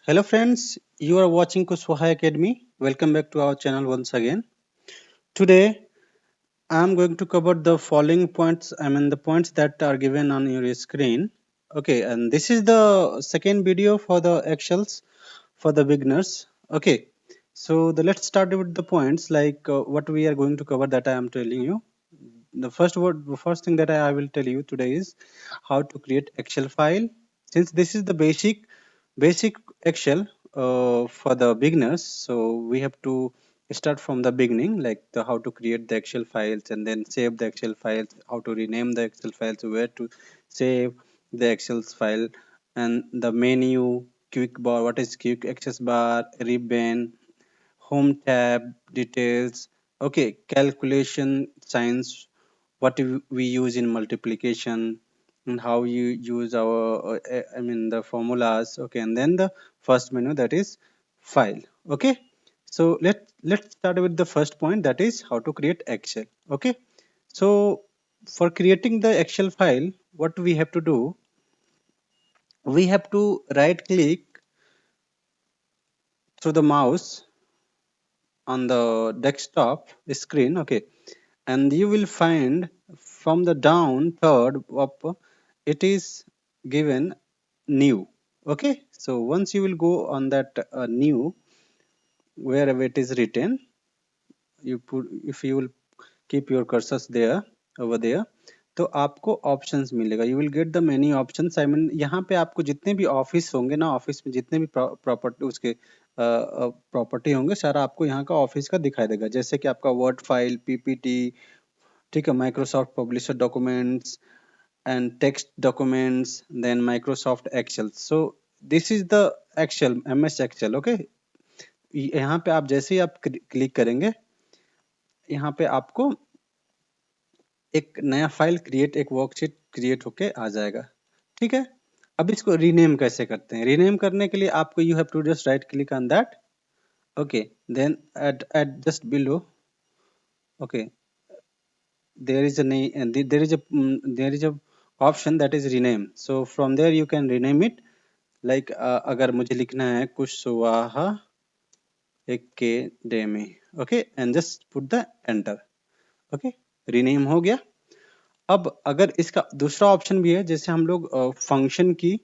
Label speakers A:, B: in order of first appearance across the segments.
A: Hello friends, you are watching Kushwaha Academy. Welcome back to our channel once again. Today I am going to cover the following points, the points that are given on your screen. Okay, and this is the second video for the Excels for the beginners. Okay, so let's start with the points like what we are going to cover that I am telling you. The first thing that I will tell you today is how to create Excel file. Since this is the basic Excel for the beginners, so we have to start from the beginning, like how to create the Excel files and then save the Excel files, how to rename the Excel files, where to save the Excel file, and the menu, quick bar, what is quick access bar, ribbon, home tab, details, okay, calculation signs, what we use in multiplication, and how you use our the formulas. Okay, and then the first menu, that is file. Okay, so let's start with the first point, that is how to create Excel. Okay, so for creating the Excel file, what we have to do, we have to right click through the mouse on the desktop screen. Okay, and you will find from the down third up, it is given new. Okay, so once you will go on that new, wherever it is written, you put, if you will keep your cursors there, over there, तो आपको options मिलेगा, you will get the many options. यहाँ पे आपको जितने भी office होंगे ना, ऑफिस में जितने भी प्रॉपर्टी उसके प्रॉपर्टी होंगे, सारा आपको यहाँ का ऑफिस का दिखाई देगा, जैसे कि आपका वर्ड फाइल, पीपीटी, ठीक है, Microsoft publisher documents and text documents, then Microsoft Excel. So this is the Excel, MS Excel. Okay, यहाँ पे आप जैसे ही आप क्लिक करेंगे, यहाँ पे आपको एक नया फाइल क्रिएट, एक वर्कशीट क्रिएट होके आ जाएगा। ठीक है, अब इसको रीनेम कैसे करते हैं? रीनेम करने के लिए आपको you have to just right click on that. Okay, then at just below, okay, there is a name, and there is a option that is rename. So from there you can rename it, like अगर मुझे लिखना है Kushwaha academy, okay, and just put the enter. Okay, rename हो गया। अब अगर इसका दूसरा ऑप्शन भी है, जैसे हम लोग फंक्शन की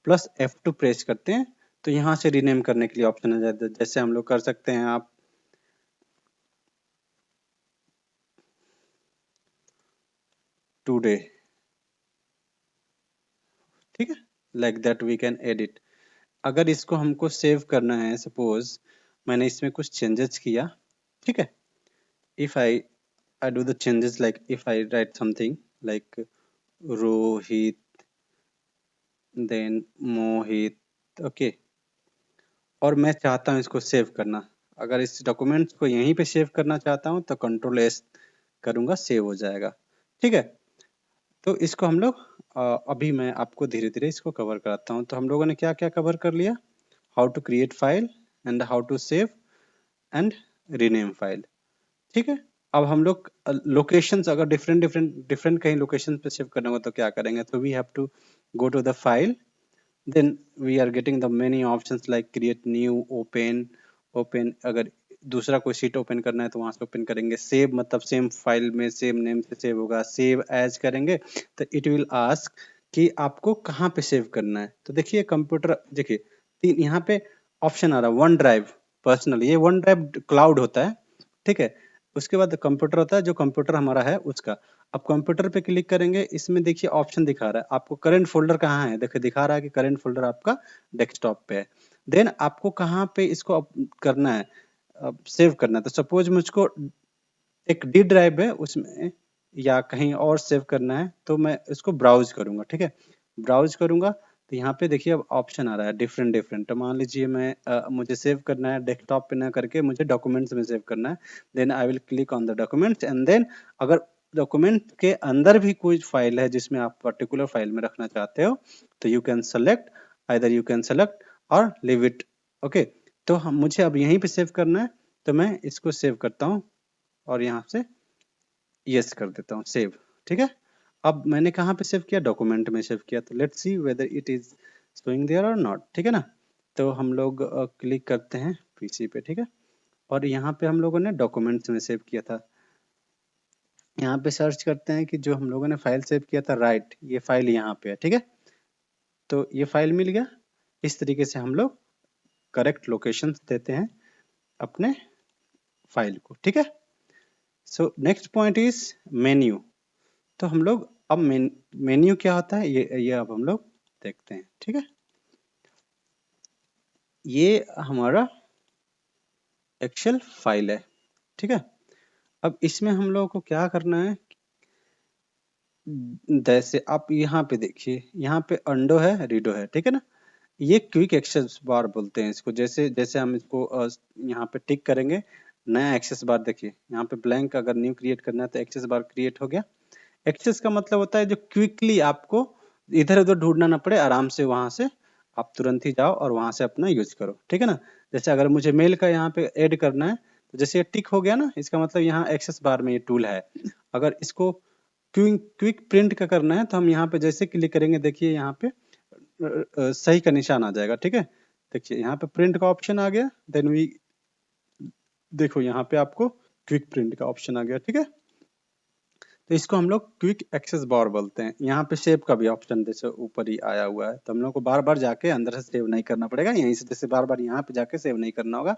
A: प्लस F2 प्रेस करते हैं, तो यहाँ से रीनेम करने के लिए ऑप्शन आ जाता है, जैसे हम लोग कर सकते हैं आप टुडे, ठीक है, like that we can edit. अगर इसको हमको सेव करना है, सपोज मैंने इसमें कुछ चेंजेस किया, ठीक है, if I do the changes, like if I write something like Rohit, then Mohit, okay, और मैं चाहता हूँ इसको सेव करना, अगर इस डॉक्यूमेंट्स को यहीं पे सेव करना चाहता हूँ तो कंट्रोल एस करूँगा, सेव हो जाएगा। ठीक है, तो इसको हम लोग अभी मैं आपको धीरे धीरे इसको कवर कराता हूँ। तो हम लोगों ने क्या क्या कवर कर लिया, how to create file and how to save and rename file. ठीक है, अब हम लोग लोकेशंस, अगर डिफरेंट कहीं लोकेशन पे सेव करना होगा तो क्या करेंगे, तो we have to go to the file, then we are getting the many options like create new, open अगर दूसरा कोई सीट ओपन करना है तो वहां से ओपन करेंगे, सेव मतलब सेम फाइल में सेम नेम से सेव होगा, सेव एज करेंगे तो इट विल आस्क कि आपको कहाँ पे सेव करना है। तो देखिए कंप्यूटर, देखिए तीन यहाँ पे ऑप्शन आ रहा है, वन ड्राइव पर्सनल, ये वन ड्राइव क्लाउड होता है, ठीक है, उसके बाद कंप्यूटर होता है, जो कंप्यूटर हमारा है उसका। अब कंप्यूटर पे क्लिक करेंगे, इसमें देखिए ऑप्शन दिखा रहा है आपको करंट फोल्डर कहाँ है, देखिए दिखा रहा है कि करंट फोल्डर आपका डेस्कटॉप पे है। देन आपको कहाँ पे इसको करना है, सेव करना है, तो सपोज मुझको एक डी ड्राइव है उसमें या कहीं और सेव करना है, तो मैं इसको ब्राउज करूंगा। ठीक है, ब्राउज करूंगा तो यहाँ पे देखिए अब ऑप्शन आ रहा है डिफरेंट। तो मान लीजिए मैं मुझे सेव करना है डेस्कटॉप पे ना करके मुझे डॉक्यूमेंट्स में सेव करना है, then I will click on the documents, and then अगर डॉक्यूमेंट के अंदर भी कोई फाइल है जिसमें आप पर्टिकुलर फाइल में रखना चाहते हो, तो you can select, either you can select और लीव इट। ओके, तो हम मुझे अब यहीं पे सेव करना है, तो मैं इसको सेव करता हूँ और यहाँ से यस कर देता हूँ, सेव। ठीक है, अब मैंने कहाँ पे सेव किया, डॉक्यूमेंट में सेव किया, तो let's see whether it is showing there और नॉट। ठीक है ना, तो हम लोग क्लिक करते हैं पीसी पे, ठीक है। और यहाँ पे हम लोगों ने डॉक्यूमेंट्स में सेव किया था, यहाँ पे सर्च करते हैं कि जो हम लोगों ने फाइल सेव किया था, राइट, ये फाइल यहाँ पे है, ठीक है। तो ये फाइल मिल गया। इस तरीके से हम लोग करेक्ट लोकेशन देते हैं अपने फाइल को, ठीक है। So next point is menu. तो हम लोग अब मेन्यू क्या होता है ये अब हम लोग देखते हैं, ठीक है। ये हमारा एक्सेल फाइल है, ठीक है। अब इसमें हम लोगों को क्या करना है, जैसे आप यहाँ पे देखिए, यहाँ पे अंडो है, रीडो है, ठीक है ना। ये क्विक एक्सेस बार बोलते हैं इसको। जैसे जैसे हम इसको यहाँ पे टिक करेंगे, नया एक्सेस बार देखिए, यहाँ पे ब्लैंक अगर न्यू क्रिएट करना है तो एक्सेस बार क्रिएट हो गया। एक्सेस का मतलब होता है जो क्विकली आपको इधर उधर ढूंढना ना पड़े, आराम से वहां से आप तुरंत ही जाओ और वहां से अपना यूज करो, ठीक है ना। जैसे अगर मुझे मेल का यहाँ पे ऐड करना है, तो जैसे ये टिक हो गया ना, इसका मतलब यहाँ एक्सेस बार में ये टूल है। अगर इसको क्विक प्रिंट का करना है तो हम यहाँ पे जैसे क्लिक करेंगे, देखिए यहाँ पे सही का निशान आ जाएगा, ठीक है। देखिए यहाँ पे प्रिंट का ऑप्शन आ गया, देन वी देखो यहाँ पे आपको क्विक प्रिंट का ऑप्शन आ गया, ठीक है। तो इसको हम लोग क्विक एक्सेस बार बोलते हैं। यहाँ पे सेव का भी ऑप्शन जैसे ऊपर ही आया हुआ है, तो हम लोग को बार बार जाके अंदर से सेव नहीं करना पड़ेगा, यहीं से जैसे बार बार यहाँ पे जाके सेव नहीं करना होगा,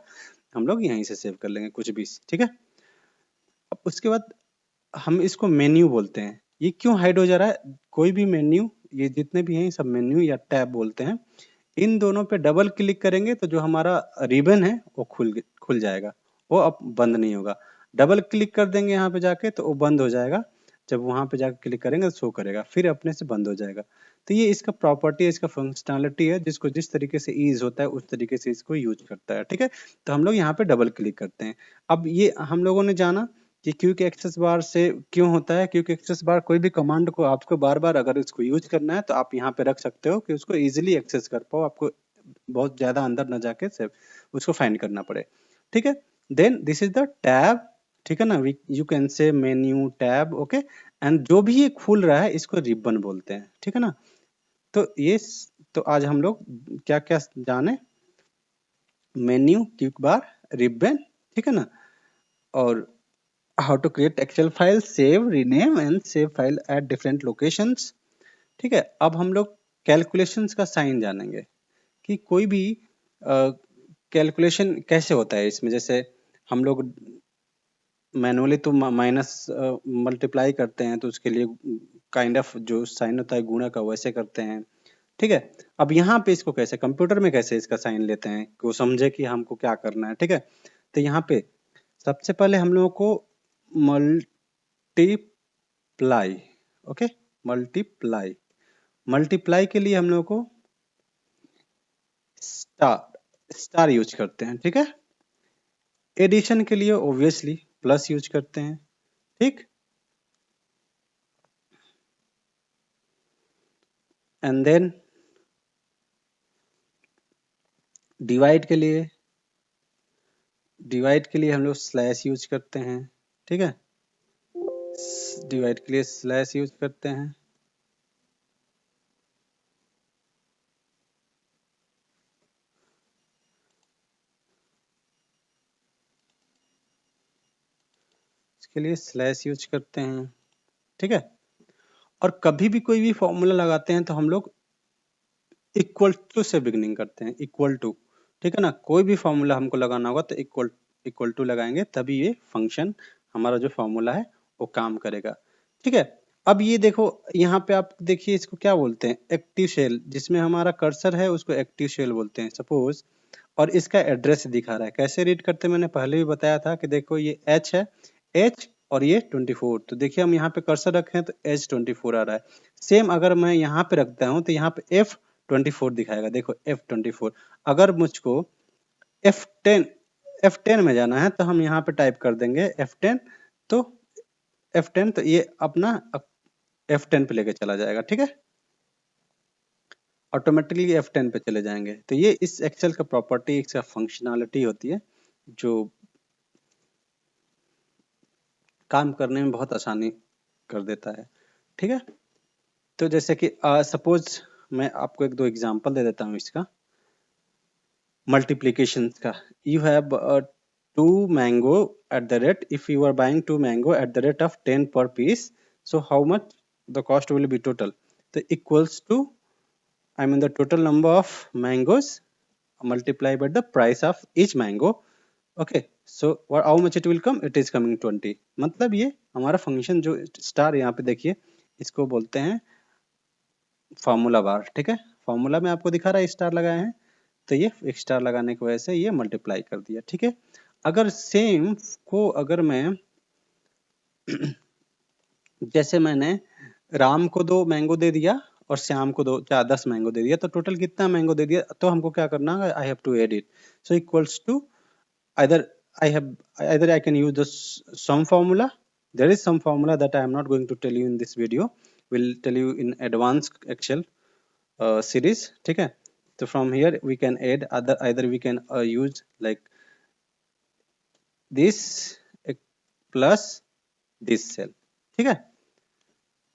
A: हम लोग यहीं से सेव कर लेंगे कुछ भी, ठीक है। अब उसके बाद हम इसको मेन्यू बोलते हैं। ये क्यों हाइड हो जा रहा है, कोई भी मेन्यू, ये जितने भी हैं सब मेन्यू या टैब बोलते हैं। इन दोनों पे डबल क्लिक करेंगे तो जो हमारा रिबन है वो खुल जाएगा, वो अब बंद नहीं होगा। डबल क्लिक कर देंगे यहाँ पे जाके तो वो बंद हो जाएगा, जब वहां पे जाके क्लिक करेंगे तो शो करेगा, फिर अपने से बंद हो जाएगा। तो ये इसका प्रॉपर्टी है, इसका फंक्शनैलिटी है, जिसको जिस तरीके से ईज होता है उस तरीके से इसको यूज करता है, ठीक है। तो हम लोग यहाँ पे डबल क्लिक करते हैं। अब ये हम लोगों ने जाना कि क्विक एक्सेस बार से क्यों होता है। क्विक एक्सेस बार कोई भी कमांड को आपको बार बार अगर इसको यूज करना है तो आप यहाँ पे रख सकते हो कि उसको इजीली एक्सेस कर पाओ, आपको बहुत ज्यादा अंदर न जाके सिर्फ उसको फाइंड करना पड़े, ठीक है। Then this is the tab, ठीक है ना। You can say menu tab, okay. And जो भी ये खुल रहा है इसको रिबन बोलते हैं, ठीक है ना। तो ये तो आज हम लोग क्या क्या जाने, मेन्यू, क्विक बार, रिबन, ठीक है ना। और how to create Excel file, save, rename and save file at different locations, ठीक है। अब हम लोग कैलकुलेशंस का साइन जानेंगे कि कोई भी कैलकुलेशन कैसे होता है इसमें। जैसे हम लोग मैनुअली तो माइनस मल्टीप्लाई करते हैं, तो उसके लिए काइंड ऑफ जो साइन होता है गुणा का वैसे करते हैं, ठीक है। अब यहाँ पे इसको कैसे कंप्यूटर में कैसे इसका साइन लेते हैं कि वो समझे कि हमको क्या करना है, ठीक है। तो यहाँ पे सबसे पहले हम लोगों को मल्टीप्लाई, ओके, मल्टीप्लाई, मल्टीप्लाई के लिए हम लोगों को स्टार स्टार यूज करते हैं, ठीक है। एडिशन के लिए ऑब्वियसली प्लस यूज करते हैं, ठीक। एंड देन डिवाइड के लिए हम लोग स्लैश यूज करते हैं, ठीक है। डिवाइड के लिए स्लैश यूज करते हैं। इसके लिए स्लैश यूज करते हैं, ठीक है। और कभी भी कोई भी फॉर्मूला लगाते हैं तो हम लोग इक्वल टू से बिगनिंग करते हैं, इक्वल टू, ठीक है ना। कोई भी फॉर्मूला हमको लगाना होगा तो इक्वल इक्वल टू लगाएंगे, तभी ये फंक्शन हमारा जो फॉर्मूला है वो काम करेगा, ठीक है। अब ये देखो यहाँ पे आप देखिए, इसको क्या बोलते हैं, एक्टिव शेल। जिसमें हमारा कर्सर है उसको एक्टिव शेल बोलते हैं, सपोज। और इसका एड्रेस दिखा रहा है, कैसे रीड करते हैं मैंने पहले भी बताया था कि देखो ये एच है, एच और ये 24। तो देखिए हम यहाँ पे कर्सर रखे हैं तो एच 24 आ रहा है। सेम अगर मैं यहाँ पे रखता हूँ तो यहाँ पे F24 दिखाएगा, देखो F24। अगर मुझको F10 F10 में जाना है तो हम यहाँ पे टाइप कर देंगे F10, तो F10 तो ये अपना F10 पे लेके चला जाएगा, ठीक है। ऑटोमेटिकली F10 पे चले जाएंगे। तो ये इस एक्सेल का प्रॉपर्टी, इसका फंक्शनैलिटी होती है जो काम करने में बहुत आसानी कर देता है, ठीक है। तो जैसे कि सपोज मैं आपको एक दो एग्जांपल दे देता हूँ इसका। मल्टीप्लीकेशन का, you have 2 mango at the rate, if you are buying 2 mango at the rate of 10 per piece, so how much the cost will be total? So equals to, I mean the total number of mangoes multiplied by the price of each mango. Okay, so what, how much it will come? It is coming 20. मतलब ये हमारा function जो star यहाँ पे देखिए, इसको बोलते हैं फार्मूला बार। ठीक है, फार्मूला में आपको दिखा रहा है स्टार लगाए हैं, तो ये एक स्टार लगाने की वजह से ये मल्टीप्लाई कर दिया। ठीक है, अगर सेम को अगर मैं जैसे मैंने राम को 2 मैंगो दे दिया और श्याम को 10 मैंगो दे दिया, तो टोटल कितना मैंगो दे दिया, तो हमको क्या करना है, I have to add it. So equals to, either either I can use the sum formula. There is some formula that I am not going to tell you in this video, will tell you in advanced Excel series. ठीक है, तो from here we can add either we can use like this plus this cell। ठीक है,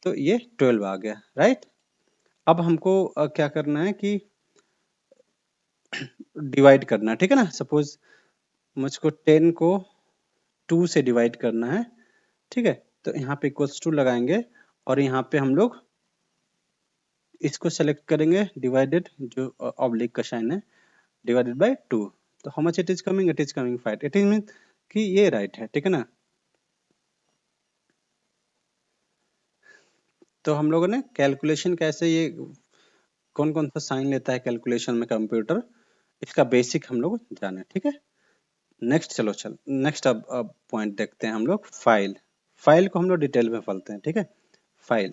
A: तो ये 12 आ गया, right. अब हमको क्या करना है कि डिवाइड करना है। ठीक है ना, सपोज मुझको 10 को 2 से डिवाइड करना है। ठीक है, तो यहाँ पे इक्वल्स टू लगाएंगे और यहाँ पे हम लोग इसको सेलेक्ट करेंगे, डिवाइडेड जो ऑब्लिक का साइन है, डिवाइडेड बाय 2। तो how much it is coming? It is coming 5। It is mean कि ये राइट है। ठीक है ना, तो हम लोगों ने कैलकुलेशन कैसे, ये कौन कौन सा साइन लेता है कैलकुलेशन में कंप्यूटर, इसका बेसिक हम लोग जाने। ठीक है, नेक्स्ट चल नेक्स्ट अब पॉइंट देखते हैं हम लोग, फाइल। फाइल को हम लोग डिटेल में पढ़ते हैं। ठीक है, फाइल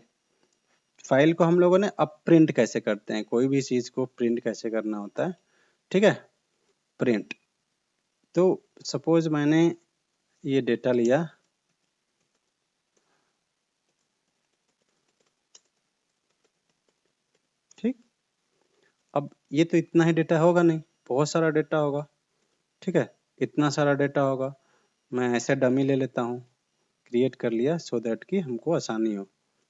A: फाइल को हम लोगों ने अब प्रिंट कैसे करते हैं, कोई भी चीज को प्रिंट कैसे करना होता है। ठीक है, प्रिंट, तो सपोज मैंने ये डेटा लिया, ठीक, अब ये तो इतना ही डेटा होगा नहीं, बहुत सारा डेटा होगा। ठीक है, इतना सारा डेटा होगा, मैं ऐसे डमी ले लेता हूँ, क्रिएट कर लिया सो दैट कि हमको आसानी हो।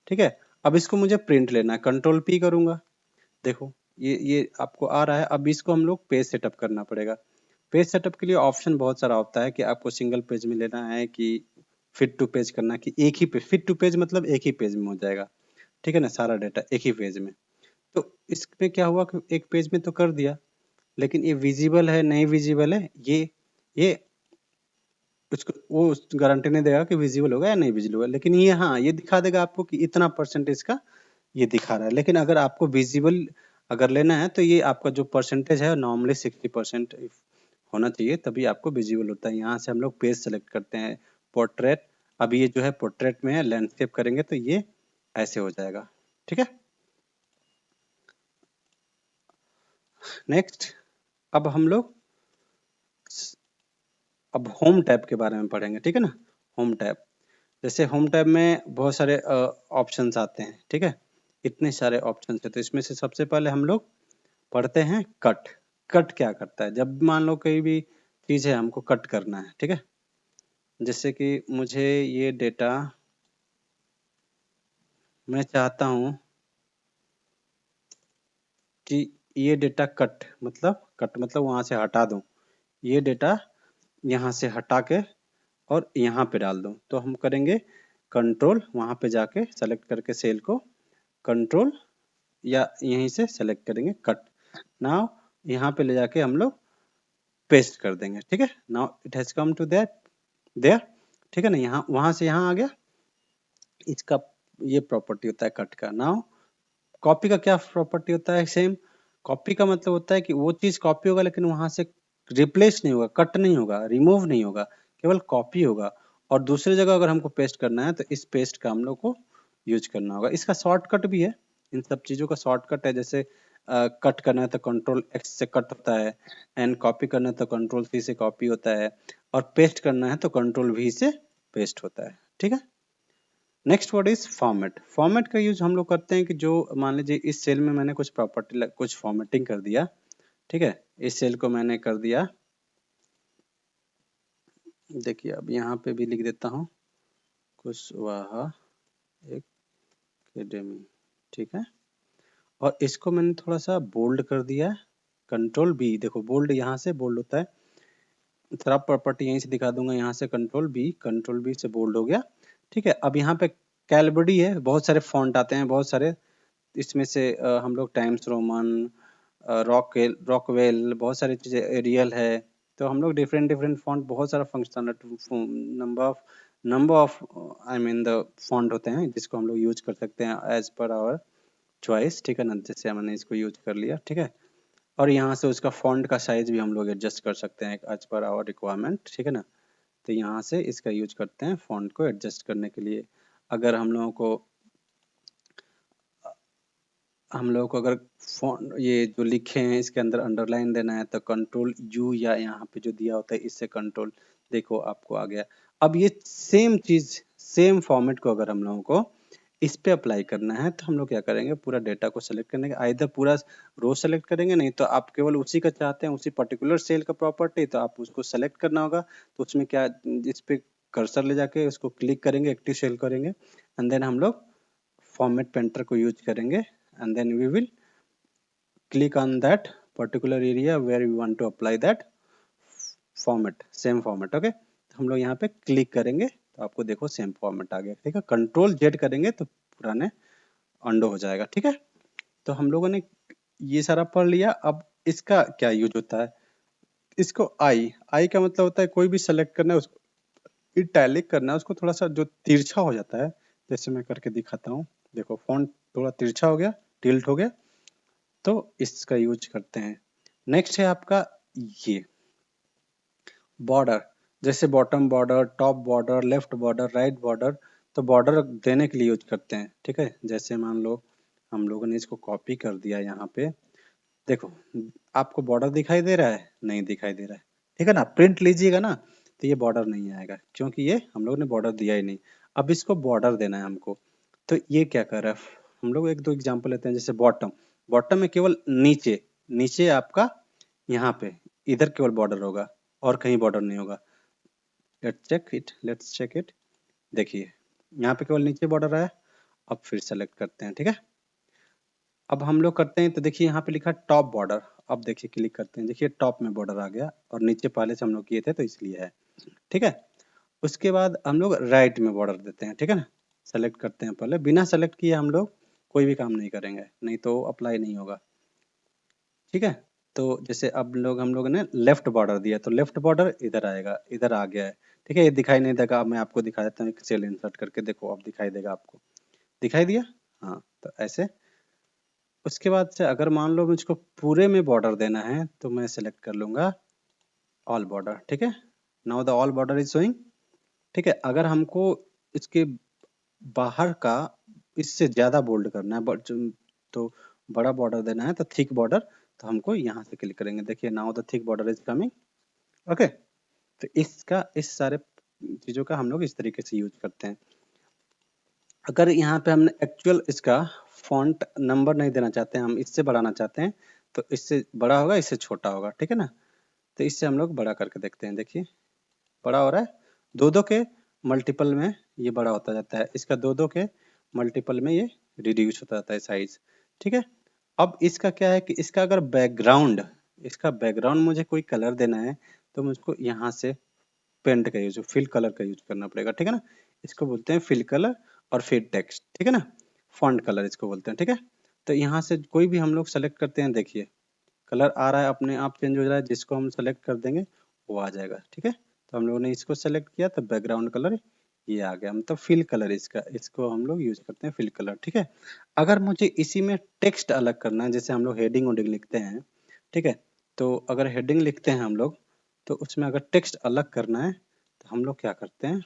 A: ठीक है, अब इसको मुझे प्रिंट लेना है, कंट्रोल पी करूंगा, देखो ये आपको आ रहा है। अब इसको हम लोग पेज सेटअप करना पड़ेगा। पेज सेटअप के लिए ऑप्शन बहुत सारा होता है कि आपको सिंगल पेज में लेना है कि फिट टू पेज करना, कि एक ही पेज, फिट टू पेज मतलब एक ही पेज में हो जाएगा। ठीक है ना, सारा डेटा एक ही पेज में। तो इसमें क्या हुआ कि एक पेज में तो कर दिया, लेकिन ये विजिबल है नहीं विजिबल है, ये उसको वो गारंटी नहीं देगा कि विजिबल होगा या नहीं विजिबल होगा, लेकिन ये हाँ ये दिखा देगा आपको कि इतना परसेंटेज का ये दिखा रहा है। लेकिन अगर आपको विजिबल अगर लेना है तो ये आपका जो परसेंटेज है नॉर्मली 60% होना चाहिए, तभी आपको विजिबल होता है। यहाँ से हम लोग पेज सेलेक्ट करते हैं, पोर्ट्रेट, अभी ये जो है पोर्ट्रेट में है, लैंडस्केप करेंगे तो ये ऐसे हो जाएगा। ठीक है, नेक्स्ट अब हम लोग अब होम टैब के बारे में पढ़ेंगे। ठीक है ना, होम टैब, जैसे होम टैब में बहुत सारे ऑप्शंस आते हैं। ठीक है, इतने सारे ऑप्शंस है, तो इसमें से सबसे पहले हम लोग पढ़ते हैं कट। कट क्या करता है, जब मान लो कोई भी चीज है हमको कट करना है। ठीक है, जैसे कि मुझे ये डेटा मैं चाहता हूं कि ये डेटा कट मतलब वहां से हटा दूं, ये डेटा यहाँ से हटा के और यहाँ पे डाल दूं, तो हम करेंगे कंट्रोल, वहां पे जाके सेलेक्ट करके सेल को कंट्रोल या यहीं से सेलेक्ट करेंगे कट। नाउ यहाँ पे ले जाके हम लोग पेस्ट कर देंगे। ठीक है, now it has come to that there. ठीक है ना, यहाँ वहां से यहाँ आ गया, इसका ये प्रॉपर्टी होता है कट का। नाउ कॉपी का क्या प्रॉपर्टी होता है, सेम। कॉपी का मतलब होता है कि वो चीज कॉपी होगा लेकिन वहां से रिप्लेस नहीं होगा, कट नहीं होगा, रिमूव नहीं होगा, केवल कॉपी होगा। और दूसरी जगह अगर हमको पेस्ट करना है तो इस पेस्ट का हम लोग को यूज करना होगा। इसका शॉर्टकट भी है, इन सब चीजों का शॉर्टकट है। जैसे कट करना है तो कंट्रोल एक्स से कट होता है, एंड कॉपी करना है तो कंट्रोल सी से कॉपी होता है, और पेस्ट करना है तो कंट्रोल वी से पेस्ट होता है। ठीक है, next word is format. Format का यूज हम लोग करते हैं कि जो मान लीजिए इस सेल में मैंने कुछ प्रॉपर्टी कुछ फॉर्मेटिंग कर दिया। ठीक है, इस सेल को मैंने कर दिया, देखिए अब यहाँ पे भी लिख देता हूँ कुशवाहा एकेडमी। ठीक है, और इसको मैंने थोड़ा सा बोल्ड कर दिया, कंट्रोल बी, देखो बोल्ड यहाँ से बोल्ड होता है, सारा प्रॉपर्टी यहीं से दिखा दूंगा, यहाँ से कंट्रोल बी से बोल्ड हो गया, ठीक है। अब यहाँ पे कैलबडी है, बहुत सारे फॉन्ट आते हैं, बहुत सारे, इसमें से हम लोग टाइम्स रोमन, रॉकवेल, बहुत सारी चीजें, एरियल है, तो हम लोग डिफरेंट डिफरेंट फॉन्ट, बहुत सारा function, number of I mean the font होते हैं जिसको हम लोग यूज कर सकते हैं एज पर आवर चॉइस, ठीक है ना। जैसे मैंने इसको यूज कर लिया, ठीक है। और यहाँ से उसका फॉन्ट का साइज भी हम लोग एडजस्ट कर सकते हैं एज पर आवर रिक्वायरमेंट, ठीक है ना। तो यहाँ से इसका यूज करते हैं फॉन्ट को एडजस्ट करने के लिए। अगर हम लोगों को अगर फॉन्ट ये जो लिखे हैं इसके अंदर अंडरलाइन देना है तो कंट्रोल यू, या यहाँ पे जो दिया होता है इससे कंट्रोल, देखो आपको आ गया। अब ये सेम चीज, सेम फॉर्मेट को अगर हम लोगों को इस पे अप्लाई करना है तो हम लोग क्या करेंगे, पूरा डेटा को सेलेक्ट करने के, आइदर पूरा रो सेलेक्ट करेंगे, नहीं तो आप केवल उसी का चाहते हैं, उसी पर्टिकुलर सेल का प्रॉपर्टी, तो आप उसको सेलेक्ट करना होगा। तो उसमें क्या, इस पे कर्सर ले जाके उसको क्लिक करेंगे, एक्टिव सेल करेंगे, एंड देन हम लोग फॉर्मेट पेंटर को यूज करेंगे, and then we will click on that particular area where we want to apply that format, same format, okay। तो हम लोग यहाँ पे क्लिक करेंगे तो आपको देखो सेम फॉर्मेट आ गया, ठीक है। कंट्रोल जेड करेंगे तो पुराने अंडो हो जाएगा, ठीक है। तो हम लोगों ने ये सारा पढ़ लिया। अब इसका क्या यूज होता है, इसको आई का मतलब होता है कोई भी सेलेक्ट करना है उसको इटैलिक करना है, उसको थोड़ा सा जो तिरछा हो जाता है, जैसे मैं करके दिखाता हूँ, देखो फॉन्ट थोड़ा तिरछा हो गया, टिल्ट हो गया, तो इसका यूज करते हैं। नेक्स्ट है आपका ये बॉर्डर, जैसे bottom border, top border, left border, right border, तो बॉर्डर देने के लिए यूज करते हैं, ठीक है। जैसे मान लो हम लोगों ने इसको कॉपी कर दिया, यहाँ पे देखो आपको बॉर्डर दिखाई दे रहा है, नहीं दिखाई दे रहा है, ठीक है ना। प्रिंट लीजिएगा ना तो ये बॉर्डर नहीं आएगा, क्योंकि ये हम लोग ने बॉर्डर दिया ही नहीं। अब इसको बॉर्डर देना है हमको, तो ये क्या कर रहा है, हम लोग एक दो एग्जांपल लेते हैं। जैसे बॉटम, बॉटम में केवल नीचे, नीचे आपका यहाँ पे इधर केवल बॉर्डर होगा और कहीं बॉर्डर नहीं होगा। लेट्स चेक इट, देखिए यहाँ पे केवल नीचे बॉर्डर है। अब फिर सेलेक्ट करते हैं, ठीक है। अब हम लोग करते हैं तो देखिए यहाँ पे लिखा टॉप बॉर्डर, अब देखिए क्लिक करते हैं, देखिए टॉप में बॉर्डर आ गया और नीचे पहले से हम लोग किए थे तो इसलिए है, ठीक है। उसके बाद हम लोग राइट में बॉर्डर देते हैं, ठीक है ना। सेलेक्ट करते हैं, पहले बिना सेलेक्ट किए हम लोग कोई भी काम नहीं करेंगे, नहीं तो अप्लाई नहीं होगा, ठीक है। तो जैसे अब हम लोगों ने लेफ्ट बॉर्डर दिया तो लेफ्ट बॉर्डर इधर आएगा, इधर आ गया है, ठीक है। ये दिखाई नहीं देगा, अब मैं आपको दिखा देता हूँ एक सेल इंसर्ट करके, देखो अब दिखाई देगा आपको, दिखाई दिया, हाँ। तो ऐसे उसके बाद से अगर मान लो मुझको पूरे में बॉर्डर देना है तो मैं सेलेक्ट कर लूंगा ऑल बॉर्डर, ठीक है। Now the all border is showing, ठीक है। अगर हमको इसके बाहर का इससे ज्यादा बोल्ड करना है, तो बड़ा बॉर्डर देना है, तो थिक बॉर्डर, तो हमको यहाँ से क्लिक करेंगे, देखिए now the thick border is coming, okay. तो इसका, इस सारे चीजों का हम लोग इस तरीके से यूज करते हैं। अगर यहाँ पे हमने एक्चुअल इसका फॉन्ट नंबर नहीं देना चाहते हैं, हम इससे बढ़ाना चाहते हैं, तो इससे बड़ा होगा, इससे छोटा होगा, ठीक है ना। तो इससे हम लोग बड़ा करके देखते हैं, देखिए बड़ा हो रहा है, दो दो के मल्टीपल में ये बड़ा होता जाता है, इसका दो दो के मल्टीपल में ये रिड्यूस होता जाता है साइज, ठीक है। अब इसका क्या है कि इसका अगर बैकग्राउंड, इसका बैकग्राउंड मुझे कोई कलर देना है तो मुझको यहाँ से पेंट का यूज, फिल कलर का यूज करना पड़ेगा, ठीक है ना। इसको बोलते हैं फिल कलर और फिर टेक्स्ट, ठीक है ना, फॉन्ट कलर इसको बोलते हैं, ठीक है। तो यहाँ से कोई भी हम लोग सेलेक्ट करते हैं, देखिए कलर आ रहा है, अपने आप चेंज हो रहा है, जिसको हम सेलेक्ट कर देंगे वो आ जाएगा, ठीक है। तो हम लोगों ने इसको सेलेक्ट किया तो बैकग्राउंड कलर ये आ गया, मतलब फिल कलर इसका, इसको हम लोग यूज करते हैं फिल कलर, ठीक है। अगर मुझे इसी में टेक्स्ट अलग करना है, जैसे हम लोग हेडिंग वेडिंग लिखते हैं, ठीक है, तो अगर हेडिंग लिखते हैं हम लोग, तो उसमें अगर टेक्स्ट अलग करना है तो हम लोग क्या करते हैं,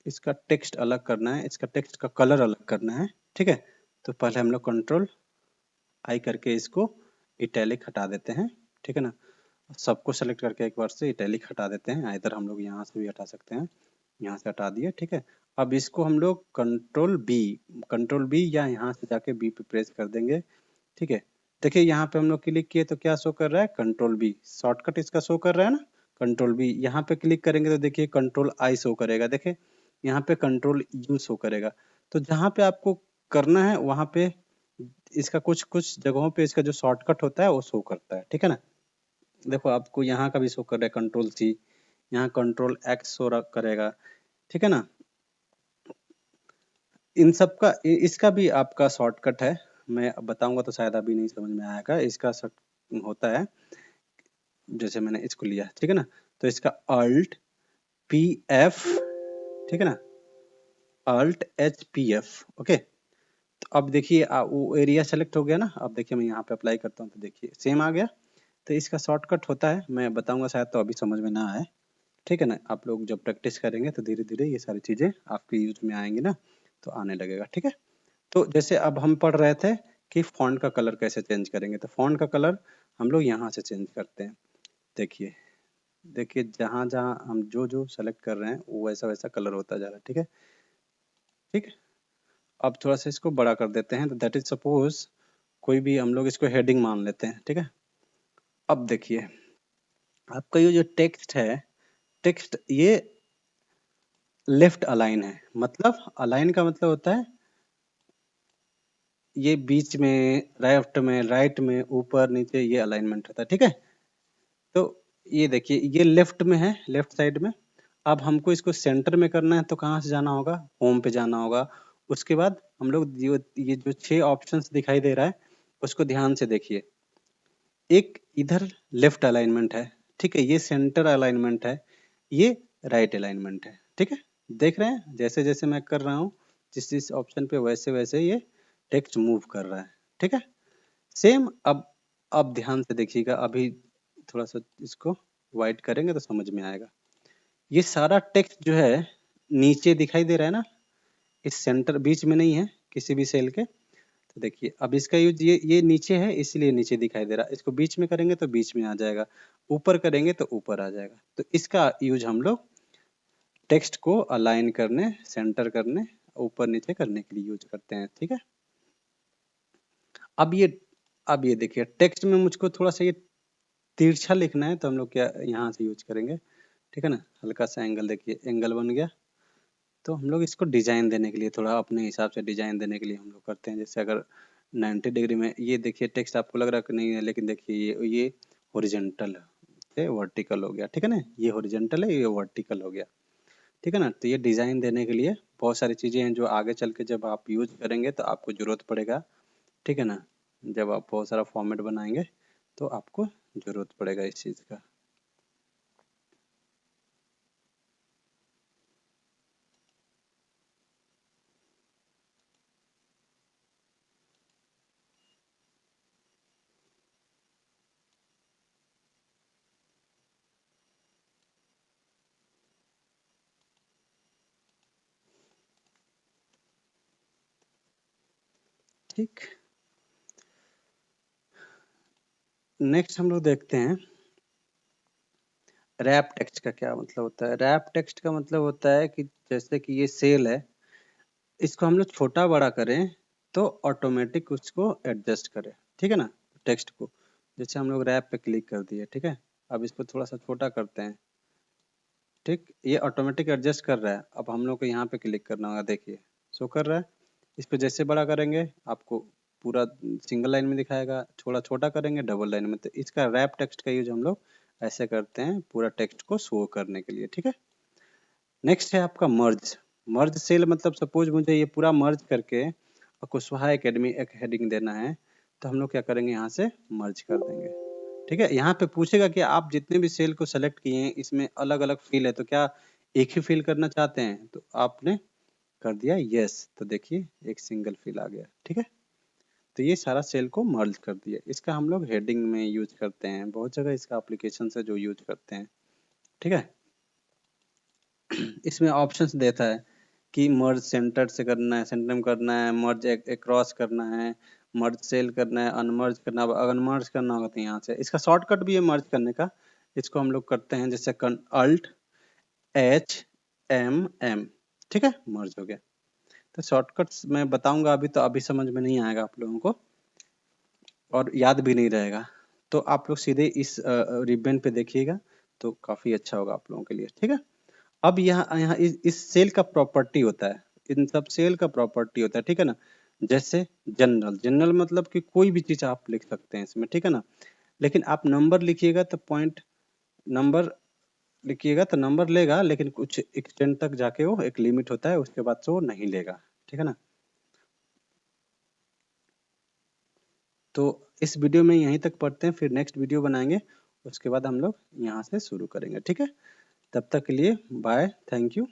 A: इसका टेक्स्ट अलग करना है, इसका टेक्स्ट का कलर अलग करना है, ठीक है। तो पहले हम लोग कंट्रोल आई करके इसको इटैलिक हटा देते हैं, ठीक है ना। सबको सेलेक्ट करके एक बार से इटैलिक हटा देते हैं, इधर हम लोग यहाँ से भी हटा सकते हैं, यहाँ से हटा दिए, ठीक है। अब इसको हम लोग कंट्रोल बी या यहाँ से जाके बी पे प्रेस कर देंगे, ठीक है। देखिए यहाँ पे हम लोग क्लिक किए तो क्या शो कर रहा है, कंट्रोल बी, शॉर्टकट इसका शो कर रहा है ना, कंट्रोल बी। यहाँ पे क्लिक करेंगे तो देखिए कंट्रोल आई शो करेगा, देखिए यहाँ पे कंट्रोल यू शो करेगा। तो जहाँ पे आपको करना है वहां पे इसका कुछ कुछ जगहों पे इसका जो शॉर्टकट होता है वो शो करता है, ठीक है ना। देखो आपको यहाँ का भी शो कर रहा है कंट्रोल सी, यहाँ कंट्रोल एक्स शो करेगा, ठीक है ना। इन सब का इसका भी आपका शॉर्टकट है, मैं अब बताऊंगा तो शायद अभी नहीं समझ में आएगा। इसका होता है, जैसे मैंने इसको लिया, ठीक है ना, तो इसका अल्ट पी एफ, ठीक है ना, alt H P F, okay. तो अब देखिए वो एरिया सेलेक्ट हो गया ना। अब देखिए मैं यहाँ पे अप्लाई करता हूँ तो देखिए सेम आ गया। तो इसका शॉर्टकट होता है, मैं बताऊंगा शायद तो अभी समझ में ना आए, ठीक है ना। आप लोग जब प्रैक्टिस करेंगे तो धीरे धीरे ये सारी चीजें आपके यूज में आएंगी ना, तो आने लगेगा, ठीक है। तो जैसे अब हम पढ़ रहे थे कि फॉन्ट का कलर कैसे चेंज करेंगे, तो फॉन्ट का कलर हम लोग यहाँ से चेंज करते हैं। देखिए देखिए जहाँ जहाँ हम जो जो सेलेक्ट कर रहे हैं वो वैसा वैसा कलर होता जा रहा है, ठीक है। ठीक है, अब थोड़ा सा इसको बड़ा कर देते हैं। तो दैट इज सपोज कोई भी हम लोग इसको हेडिंग मान लेते हैं, ठीक है। अब देखिए आपका ये जो टेक्स्ट है, टेक्स्ट ये लेफ्ट अलाइन है। मतलब अलाइन का मतलब होता है ये बीच में, लेफ्ट में, राइट में, ऊपर नीचे, ये अलाइनमेंट होता है, ठीक है। तो ये देखिए ये लेफ्ट में है, लेफ्ट साइड में। अब हमको इसको सेंटर में करना है तो कहाँ से जाना होगा, होम पे जाना होगा। उसके बाद हम लोग ये जो 6 ऑप्शंस दिखाई दे रहा है उसको ध्यान से देखिए। एक इधर लेफ्ट अलाइनमेंट है, ठीक है, ये सेंटर अलाइनमेंट है, ये राइट अलाइनमेंट है, ठीक है। देख रहे हैं जैसे जैसे मैं कर रहा हूँ जिस जिस ऑप्शन पे वैसे वैसे ये टेक्स्ट मूव कर रहा है, ठीक है। सेम अब ध्यान से देखिएगा, अभी थोड़ा सा इसको वाइट करेंगे तो समझ में आएगा। ये सारा टेक्स्ट जो है नीचे दिखाई दे रहा है ना, इस सेंटर बीच में नहीं है किसी भी सेल के। तो देखिए अब इसका यूज ये नीचे है इसलिए नीचे दिखाई दे रहा है, इसको बीच में करेंगे तो बीच में आ जाएगा, ऊपर करेंगे तो ऊपर आ जाएगा। तो इसका यूज हम लोग टेक्स्ट को अलाइन करने, सेंटर करने, ऊपर नीचे करने के लिए यूज करते हैं, ठीक है। अब ये अब ये देखिए टेक्स्ट में मुझको थोड़ा सा ये तिरछा लिखना है तो हम लोग क्या यहाँ से यूज करेंगे, ठीक है ना। हल्का सा एंगल, देखिए एंगल बन गया। तो हम लोग इसको डिजाइन देने के लिए, थोड़ा अपने हिसाब से डिजाइन देने के लिए हम लोग करते हैं। जैसे अगर 90 डिग्री में ये देखिए टेक्स्ट आपको लग रहा है कि नहीं है, लेकिन देखिए ये हॉरिजॉन्टल है, वर्टिकल हो गया, ठीक है ना। ये हॉरिजॉन्टल है, ये वर्टिकल हो गया, ठीक है ना। तो ये डिजाइन देने के लिए बहुत सारी चीजें हैं जो आगे चल के जब आप यूज करेंगे तो आपको जरूरत पड़ेगा, ठीक है ना। जब आप बहुत सारा फॉर्मेट बनाएंगे तो आपको जरूरत पड़ेगा इस चीज का। ठीक, नेक्स्ट हम लोग देखते हैं रैप टेक्स्ट का क्या मतलब होता है। रैप टेक्स्ट का मतलब होता है कि जैसे कि ये सेल है, इसको हम लोग छोटा बड़ा करें तो ऑटोमेटिक उसको एडजस्ट करे, ठीक है ना, टेक्स्ट को। जैसे हम लोग रैप पे क्लिक कर दिए, ठीक है। अब इसको थोड़ा सा छोटा करते हैं, ठीक, ये ऑटोमेटिक एडजस्ट कर रहा है। अब हम लोग को यहाँ पे क्लिक करना होगा, देखिए शो कर रहा है। इसको जैसे बड़ा करेंगे आपको पूरा सिंगल लाइन में दिखाएगा, थोड़ा छोटा करेंगे डबल लाइन में। तो इसका रैप टेक्स्ट का यूज हम लोग ऐसे करते हैं पूरा टेक्स्ट को शो करने के लिए, ठीक है। नेक्स्ट है आपका मर्ज। मर्ज सेल मतलब सपोज मुझे ये पूरा मर्ज करके और कुशवाहा एकेडमी एक हेडिंग देना है, तो हम लोग क्या करेंगे, यहाँ से मर्ज कर देंगे, ठीक है। यहाँ पे पूछेगा कि आप जितने भी सेल को सेलेक्ट किए हैं इसमें अलग अलग फील है, तो क्या एक ही फील करना चाहते हैं, तो आपने कर दिया यस, तो देखिए एक सिंगल फील आ गया, ठीक है। तो ये सारा सेल को मर्ज कर दिया। इसका हम लोग हेडिंग में यूज करते हैं, बहुत जगह इसका एप्लीकेशन है जो यूज करते हैं, ठीक है। इसमें ऑप्शंस देता है कि मर्ज सेंटर से करना है, सेंटर में करना है, मर्ज क्रॉस करना है, मर्ज सेल करना है, अनमर्ज करना है। अगर अनमर्ज करना होगा तो यहाँ से इसका शॉर्टकट भी है मर्ज करने का। इसको हम लोग करते हैं जैसे अल्ट एच एम एम, ठीक है, मर्ज हो गया। तो शॉर्टकट्स मैं बताऊंगा अभी, तो अभी समझ में नहीं आएगा आप लोगों को और याद भी नहीं रहेगा। तो आप लोग सीधे इस रिबन पे देखिएगा तो काफी अच्छा होगा आप लोगों के लिए, ठीक है। अब यहाँ यहाँ इस सेल का प्रॉपर्टी होता है, इन सब सेल का प्रॉपर्टी होता है, ठीक है ना। जैसे जनरल, जनरल मतलब कि कोई भी चीज आप लिख सकते हैं इसमें, ठीक है ना। लेकिन आप नंबर लिखिएगा तो पॉइंट नंबर लिखिएगा तो नंबर लेगा, लेकिन कुछ एक्सटेंड तक जाके वो एक लिमिट होता है, उसके बाद से वो नहीं लेगा, ठीक है ना। तो इस वीडियो में यहीं तक पढ़ते हैं, फिर नेक्स्ट वीडियो बनाएंगे, उसके बाद हम लोग यहाँ से शुरू करेंगे, ठीक है। तब तक के लिए बाय, थैंक यू।